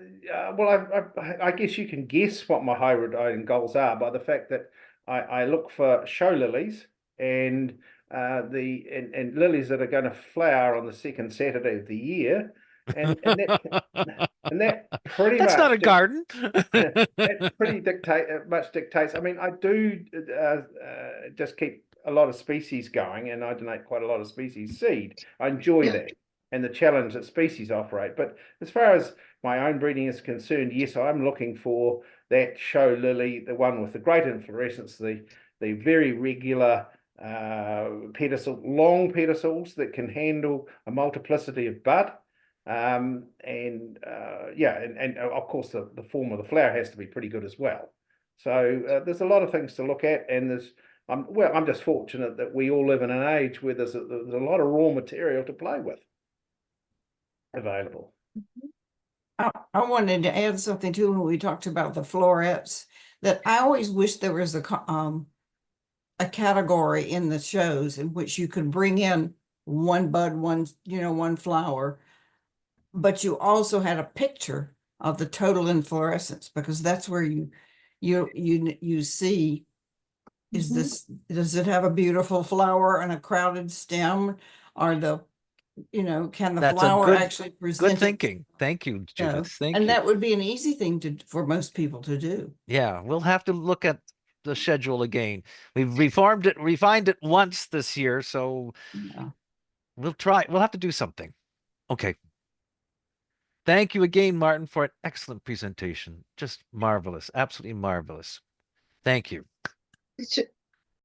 I guess you can guess what my hybridizing goals are by the fact that I look for show lilies, and and lilies that are going to flower on the second Saturday of the year, and that pretty That's much not a garden. that pretty much dictates. I mean, I do just keep a lot of species going, and I donate quite a lot of species seed. I enjoy Yeah. that and the challenge that species operate. But as far as my own breeding is concerned, yes, I'm looking for that show lily, the one with the great inflorescence, the very regular pedicel, long pedicels that can handle a multiplicity of bud. And of course the form of the flower has to be pretty good as well. So there's a lot of things to look at, and I'm just fortunate that we all live in an age where there's a lot of raw material to play with available. I wanted to add something too when we talked about the florets, that I always wish there was a category in the shows in which you could bring in one bud, one flower, but you also had a picture of the total inflorescence, because that's where you see, does it have a beautiful flower and a crowded stem, or can the That's a flower actually present good thinking. Thank you, Judith. Thank and you. that would be an easy thing for most people to do. Yeah, we'll have to look at the schedule again. We've refined it once this year, so Yeah. we'll try. We'll have to do something. Okay. Thank you again, Martin, for an excellent presentation. Just marvelous, absolutely marvelous. Thank you.